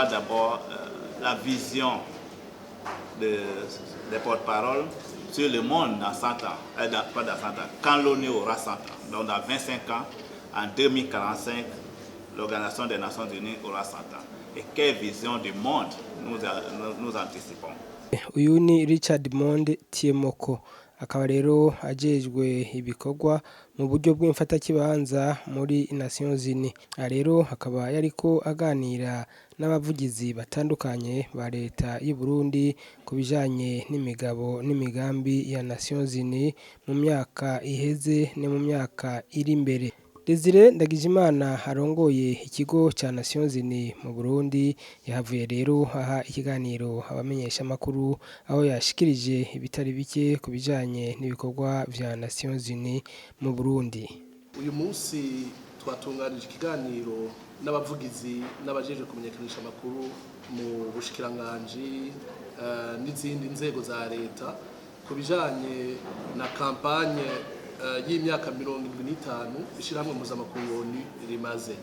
avoir d'abord la vision des porte-paroles sur le monde dans 100 ans, pas dans 100 ans, quand l'ONU aura 100 ans. Donc dans 25 ans, en 2045, l'Organisation des Nations Unies aura 100 ans. Et quelle vision du monde nous anticipons? Uyu ni Richard Monde Tiemoko, akaba rero ajejwe ibikorwa mu buryo bw'imfatakibanza muri Nations Unies. Rero akaba yariko aganira n'abavugizi batandukanye ba leta y'u Burundi ku bijanye n'imigabo n'imigambi ya Nations Unies mu myaka iheze ne mu myaka iri imbere. Desire Ndagijimana arongoye ikigo ca Nations Unies mu Burundi yahavuye rero aha ikiganiro abamenyesha makuru aho yashikirije ibitari bike ku bijanye n'ibikorwa vya Nations Unies mu Burundi. Uyu munsi twatunganije ikiganiro n'abavugizi n'abajeje kumenyekanisha makuru mu bushikiranganje n'izindi nzego za leta ku bijanye na kampanye y'imyaka 75 ishyirahamwe mpuzamakungu ONU rimaze.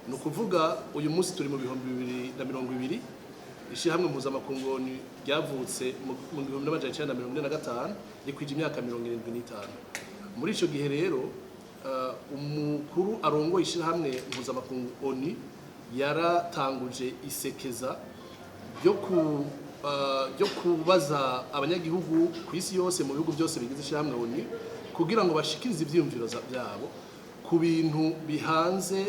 Ni ukuvuga uyu munsi turi mu 2020 ishyirahamwe mpuzamakungu ONU ryavutse mu 1945 rikwije imyaka 75. Muri ico gihe rero umukuru arongoye ishyirahamwe mpuzamakungu ONU yaratanguje isekeza ryo kubaza abanyagihugu ku isi yose mu bihugu byose bigize ishyirahamwe ONU kugira ngo bashikirize ivyumviro byabo ku bintu bihanze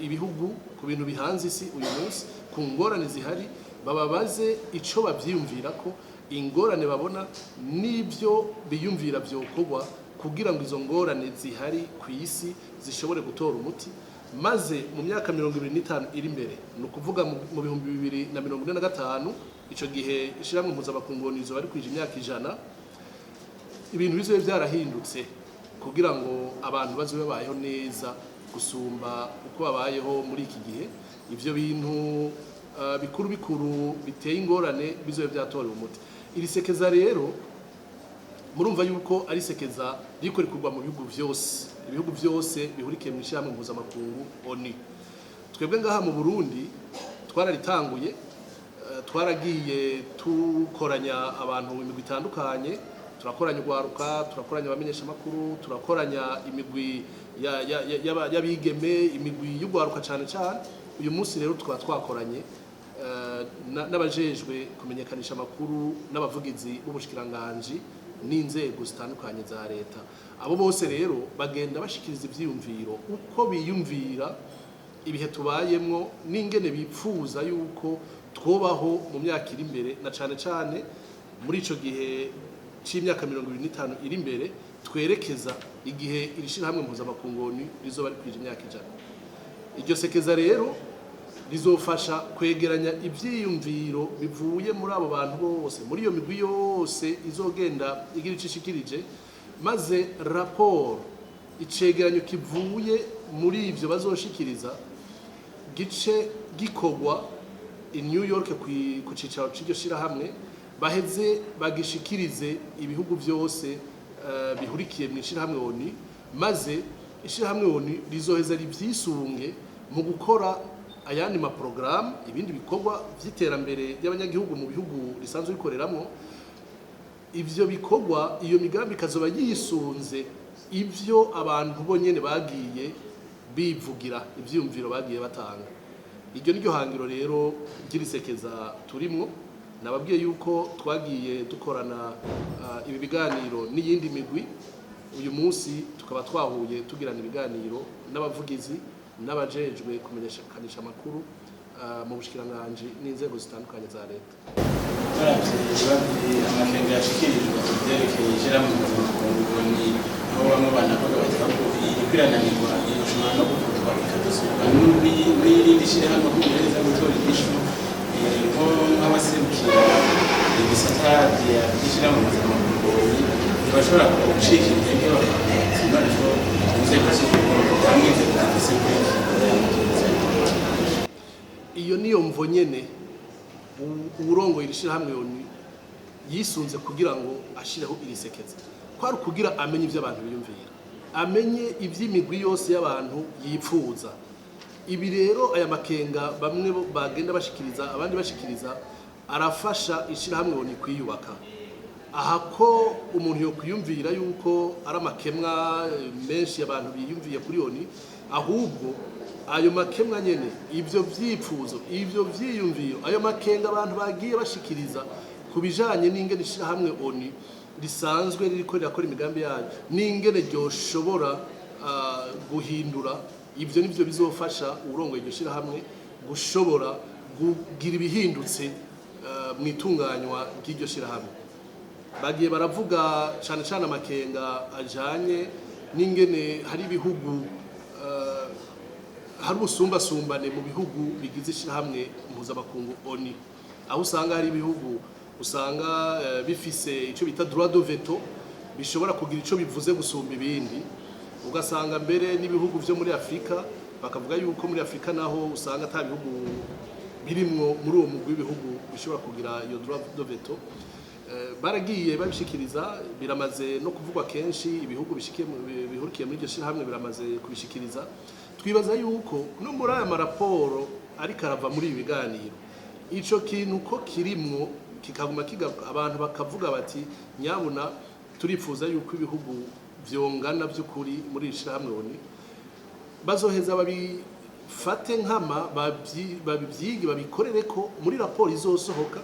ibihugu, ku bintu bihanze isi uyu munsi, ku ngorane zihari, bababaze ico bavyumvira ko ingorane babona n'ibyo biyumvira byokorwa kugira ngo izo ngorane zihari ku isi zishobore gutora umuti, maze mu myaka 25 iri imbere, ni ukuvuga mu 2045 ico gihe ishyirahamwe mpuzamakungu ONU izoba rikwije imyaka 100, ibintu bizobe byarahindutse kugira ngo abantu bazobe babayeho neza gusumba uko babayeho muri iki gihe. Ivyo bintu bikuru biteye ingorane bizobe byatorewe umuti. Iri sekeza rero murumva yuko ari sekeza riko rikorwa mu bihugu byose, ibihugu byose bihurikiye mu ishyirahamwe mpuzamakungu ONU. Twebwe ngaha mu Burundi twararitanguye, twaragiye tukoranya abantu mu migwi itandukanye, turakoranya urwaruka, turakoranya abamenyesha makuru, turakoranya imigwi y'abigeme, imigwi y'urwaruka cyane. Uyu munsi rero tukaba twakoranye n'abajejwe kumenyekanisha makuru n'abavugizi b'ubushikiranganje n'inzego zitandukanye za leta. Abo bose rero bagenda bashikiriza ivyiyumviro uko biyumvira ibihe tubayemwo n'ingene bipfuza yuko twobaho mu myaka iri imbere, na cyane muri ico gihe c'imyaka 25 iri imbere, twerekeza igihe irishirahamwe mpuzamakungu ONU rizoba rikwije imyaka 100. Iryo sekeza rero rizofasha kwegeranya ivyiyumviro bivuye muri abo bantu bose, muri iyo migwi yose izogenda igira icishikirije, maze raporo icegeranyo kivuye muri ivyo bazoshikiriza gice gikorwa i New York ku cicaro c'iryo shirahamwe, baheze bagishikirize ibihugu byose bihurikiye mu ishirahamwe ONU, maze ishirahamwe ONU rizoheza rivyisunge mu gukora ayandi ma programme, ibindi bikorwa vy'iterambere y'abanyagihugu mu bihugu risanzwe bikoreramo. Ivyo bikorwa, iyo migambi kazoba yisunze ivyo abantu bonyene bagiye bivugira, ivyumviro bagiye batanga. Iryo niryo hangiro rero ryirisekeza turimwo. Nababwiye yuko twagiye dukorana ibi biganiro n'iyindi migwi. Uyu munsi tukaba twahuye tugirana ibiganiro n'abavugizi n'abajejwe kumenyekanisha makuru mu bushikiranganje n'inzego zitandukanye za leta. Amakenga yashikirijwe byerekeye ishyirahamwe mpuzamakungu ONU, aho bamwe banavuga bagira ko ikwirananirwa irashobora no kuvurwa ikadasubirwa n'irindi shyirahamwe kugereza gutora inyishu nk'abaserukira ibisata by'ishyirahamwe mpuzamakungu ONU ntibashobora gucika intege bakaba inzego z'igihugu cyangwa inzego z'igisirikare. Iyo niyo mvo nyene urongoye irishirahamwe ONU yisunze kugira ngo ashireho irisekeza, kwari kugira amenye ivyo abantu biyumvira, amenye ivy'imigwi yose y'abantu yipfuza, ibi rero aya makenga bamwe bagenda bashikiriza abandi bashikiriza arafasha ishirahamwe ONU kwiyubaka. Aha ko umuntu yo kwiyumvira yuko ari amakemwa menshi abantu biyumviye kuri ONU, ahubwo ayo makemwa nyene, ivyo vyipfuzo, ivyo vyiyumviro, ayo makenga abantu bagiye bashikiriza kubijanye n'ingene ishirahamwe ONU risanzwe ririko rirakora imigambi yayo, n'ingene ryoshobora guhindura, ivyo nivyo bizofasha urongoye iryo shirahamwe gushobora kugira ibihindutse mu itunganywa ry'iryo shirahamwe. Bagiye baravuga cyane cyane amakenga ajanye n'ingene hari ibihugu hari ubusumbasumbane mu bihugu bigize ishirahamwe mpuzamakungu ONU, aho usanga hari ibihugu usanga bifise ico bita droit de veto, bishobora kugira ico bivuze gusumba ibindi, ugasanga mbere n'ibihugu vyo muri Afrika bakavuga yuko muri Afrika naho usanga ata bihugu birimwo muri uwo mugwi w'ibihugu bishobora kugira iyo droit de veto. Baragiye babishikiriza, biramaze no kuvugwa kenshi, ibihugu bihurikiye muri iryo shirahamwe biramaze kubishikiriza. Twibaza yuko no muri aya maraporo ariko arava muri ibi biganiro, ico kintu ko kirimwo kikaguma abantu bakavuga bati nyabuna turifuza yuko ibihugu vyongana by'ukuri muri ishirahamwe ONU, bazoheza babifate nkama babivyige babikorere ko muri raporo izosohoka.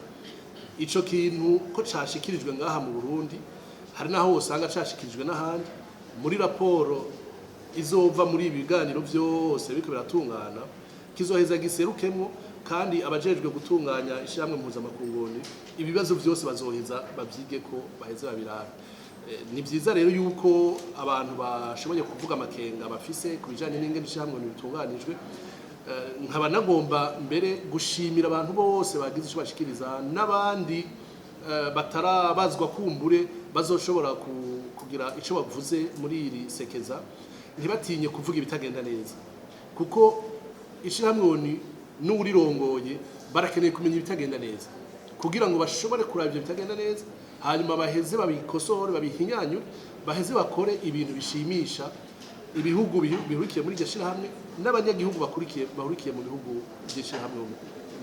Ico kintu ko cashikirijwe ngaha mu Burundi, hari naho usanga cashikirijwe n'ahandi, muri raporo izova muri ibi biganiro vyose biriko biratungana, kizoheza giserukemwo, kandi abajejwe gutunganya ishirahamwe mpuzamakungu ONU ibibazo vyose bazoheza bavyige ko baheze babirabe. Ni vyiza rero yuko abantu bashoboye kuvuga amakenga bafise kubijanye n'ingene ishirahamwe ONU bitunganijwe. Nkaba nagomba mbere gushimira abantu bose bagize ico bashikiriza, n'abandi batarabazwa kumbure bazoshobora kugira ico bavuze muri iri sekeza, ntibatinye kuvuga ibitagenda neza, kuko ishirahamwe ONU n'urirongoye barakeneye kumenya ibitagenda neza kugira ngo bashobore kuraba ivyo bitagenda neza, hanyuma baheze babikosore, babihinyanyure, baheze bakore ibintu bishimisha ibihugu bihurikiye muri iryo shirahamwe n'abanyagihugu bahurikiye mu bihugu by'ishirahamwe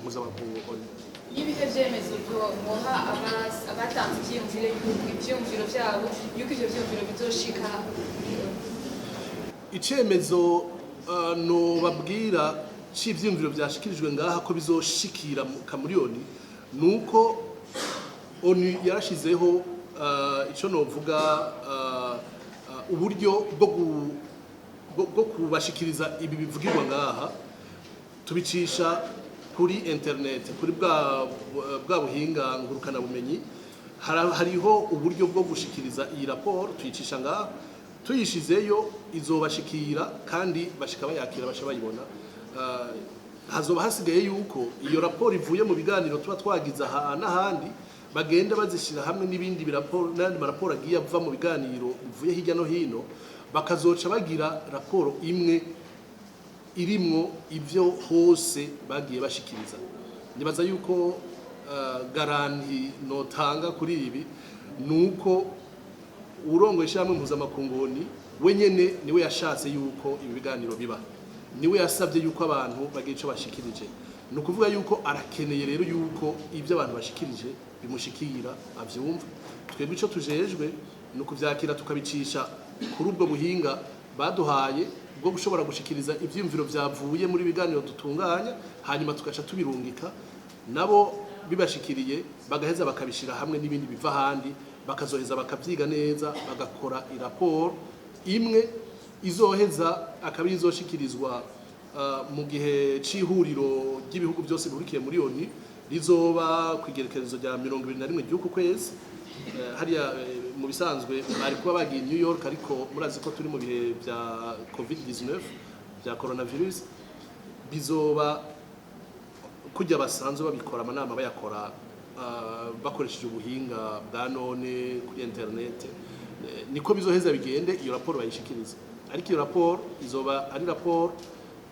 mpuzamakungu ONU. Ibihe vyemezo muha abatanze ivyiyumviro vyabo yuko ivyo vyiyumviro bizoshika. Icemezo no babwira c'ivyiyumviro vyashikirijwe ngaha ko bizoshikira muri ONU, nuko ONU yarashizeho ico novuga uburyo bwo kubashikiriza ibi bivugirwa ngaha, tubicisha kuri internet, kuri bwa buhinga ngurukana bumenyi. Hariho uburyo bwo gushikiriza iyi raporo, tuyicisha ngaha, tuyishizeyo izobashikira kandi bashika bayakira basha bayibona. Hazoba hasigaye yuko iyo raporo ivuye mu biganiro tuba twagiza n'ahandi, bagenda bazishira hamwe n'ibindi biraporo n'andi maraporo agiye ava mu biganiro bivuye hirya no hino, bakazoca bagira raporo imwe irimwo ivyo hose bagiye bashikiriza. Nibaza yuko garanti notanga kuri ibi nuko urongo ishirahamwe mpuzamakungu ONU wenyene niwe yashatse yuko ibi biganiro biba, niwe yasabye yuko abantu bagira ico bashikirije. Nukuvuga yuko arakeneye rero yuko ivyo abantu bashikirije bimushikira avyumva. Twebwe ico tujejwe nuko vyakira tukabicisha kuri ubwo buhinga baduhaye bwo gushobora gushikiriza ivyiyumviro vyavuye muri biganiro dutunganya, hanyuma tugaca tubirungika nabo bibashikiriye, bagaheza bakabishira hamwe n'ibindi biva handi, bakazoheza bakavyiga neza, bagakora iraporo imwe izoheza akabiri izoshikirizwa mu gihe c'ihuriro ry'ibihugu byose bihurikiye muri ONU, rizoba kwigerekerezo rya 21 ry'uku kwezi. Hariya mu bisanzwe bari kuba bagiye New York, ariko murazi ko turi mu bihe bya COVID-19 bya coronavirus, bizoba kujya basanzwe babikora amanama bayakora bakoresheje ubuhinga bwa none kuri internet, niko bizoheza bigende iyo raporo bayishikiriza. Ariko iyo raporo izoba ari raporo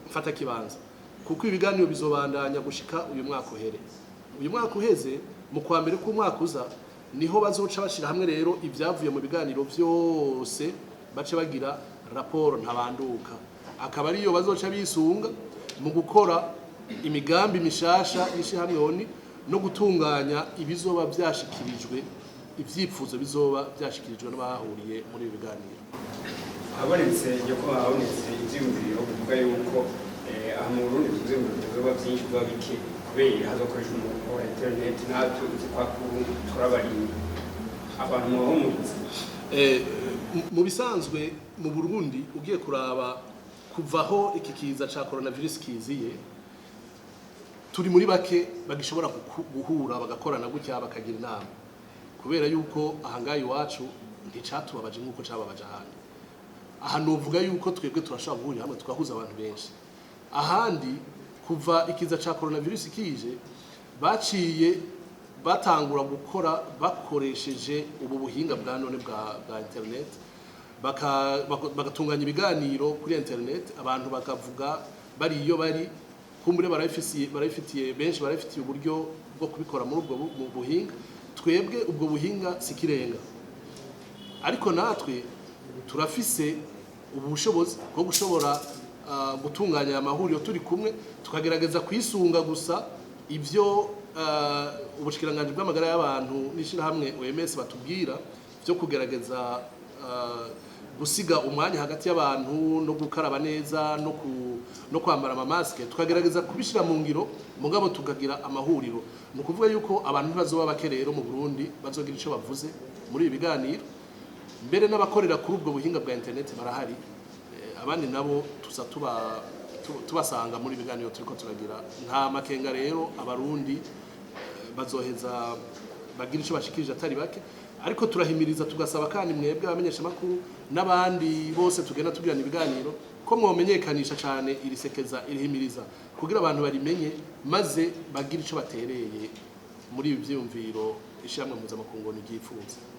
mfata kibanza, kuko ibiganiro bizobandanya gushika uyu mwaka uhere. Uyu mwaka uheze mu kwa mbere ku mwaka uza niho bazoca bashira hamwe rero ibyavuye mu biganiro byose, bace bagira raporo ntabanduka, akaba ariyo bazoca bisunga mu gukora imigambi mishasha y'ishirahamwe ONU no gutunganya ibizoba byashikirijwe ivyipfuzo bizoba byashikirijwe n'abahuriye muri ibi biganiro. Habonetse yuko habonetse ivyiyumviro kuvuga yuko aha mu Burundi tuvuze ngo bizoba byinshi biba bike kubera hazokoreshwa umurongo wa internet natwe turabari abantu bahumuriza. Mu bisanzwe mu Burundi ugiye kuraba kuvaho iki kiza ca coronavirus kiziye turi muri bake bagishobora guhura bagakorana gutya bakagira inama kubera yuko ahangaye iwacu nticatubabaje nk'uko cababaje ahandi. Aha novuga yuko twebwe turashobora guhurira hamwe tugahuza abantu benshi. Ahandi kuva ikiza ca coronavirus kije baciye batangura gukora bakoresheje ubu buhinga bwa none bwa internet bagatunganya ibiganiro kuri internet abantu bakavuga bari iyo bari kumbure barayifitiye benshi barayifitiye uburyo bwo kubikora muri ubwo buhinga. Twebwe ubwo buhinga sikirenga ariko natwe turafise ubushobozi bwo gushobora gutunganya amahuriro turi kumwe tukagerageza kwisunga gusa ivyo ubushikiranganje bw'amagara y'abantu n'ishirahamwe OMS batubwira byo kugerageza gusiga umwanya hagati y'abantu no gukaraba neza no kwambara amamasike tukagerageza kubishira mu ngiro mugabo tukagira amahuriro. Ni ukuvuga yuko abantu bazoba bakerero mu Burundi bazogira ico bavuze muri ibi biganiro mbere n'abakorera kuri ubwo buhinga bwa internet barahari abandi nabo tuza tubasanga muri biganiro turiko turagira. Nta makenga rero abarundi bazoheza bagira ico bashikirije atari bake ariko turahimiriza tugasaba kandi mwebwe abamenyesha makuru n'abandi bose tugenda tugirana ibiganiro ko mwomenyekanisha cyane irisekeza irihimiriza kugira abantu barimenye maze bagira ico batereye muri ibi vyumviro ishamwe mpuzamakungu n'igipfuza.